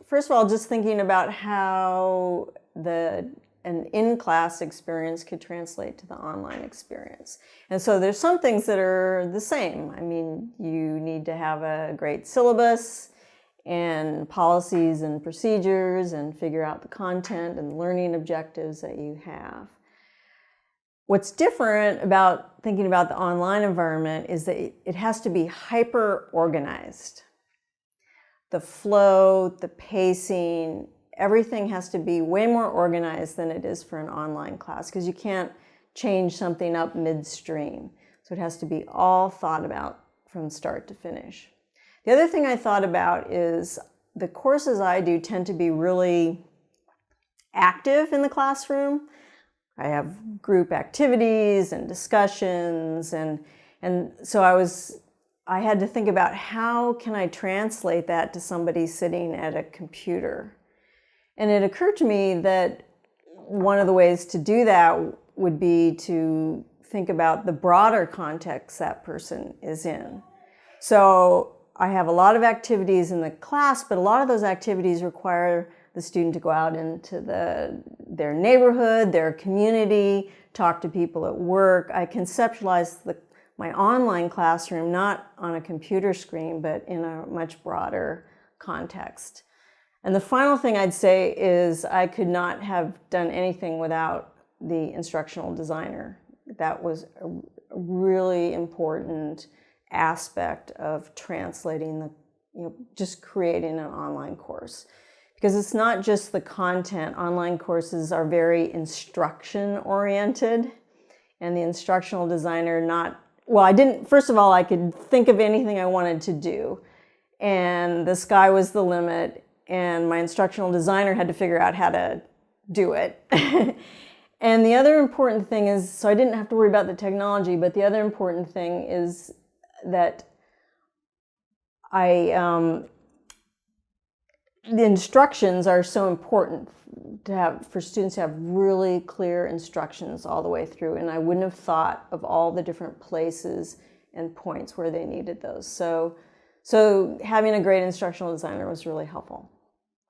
first of all, just thinking about how an in-class experience could translate to the online experience. And so there's some things that are the same. I mean, you need to have a great syllabus and policies and procedures and figure out the content and learning objectives that you have. What's different about thinking about the online environment is that it has to be hyper-organized. The flow, the pacing, everything has to be way more organized than it is for an online class, because you can't change something up midstream. So it has to be all thought about from start to finish. The other thing I thought about is the courses I do tend to be really active in the classroom. I have group activities and discussions, and so I had to think about how can I translate that to somebody sitting at a computer. And it occurred to me that one of the ways to do that would be to think about the broader context that person is in. So I have a lot of activities in the class, but a lot of those activities require the student to go out into their neighborhood, their community, talk to people at work. I conceptualize my online classroom not on a computer screen, but in a much broader context. And the final thing I'd say is I could not have done anything without the instructional designer. That was a really important aspect of translating just creating an online course. Because it's not just the content. Online courses are very instruction oriented, and the instructional designer first of all, I could think of anything I wanted to do, and the sky was the limit. And my instructional designer had to figure out how to do it. And the other important thing is, so I didn't have to worry about the technology, but the other important thing is that the instructions are so important for students to have really clear instructions all the way through. And I wouldn't have thought of all the different places and points where they needed those. So having a great instructional designer was really helpful.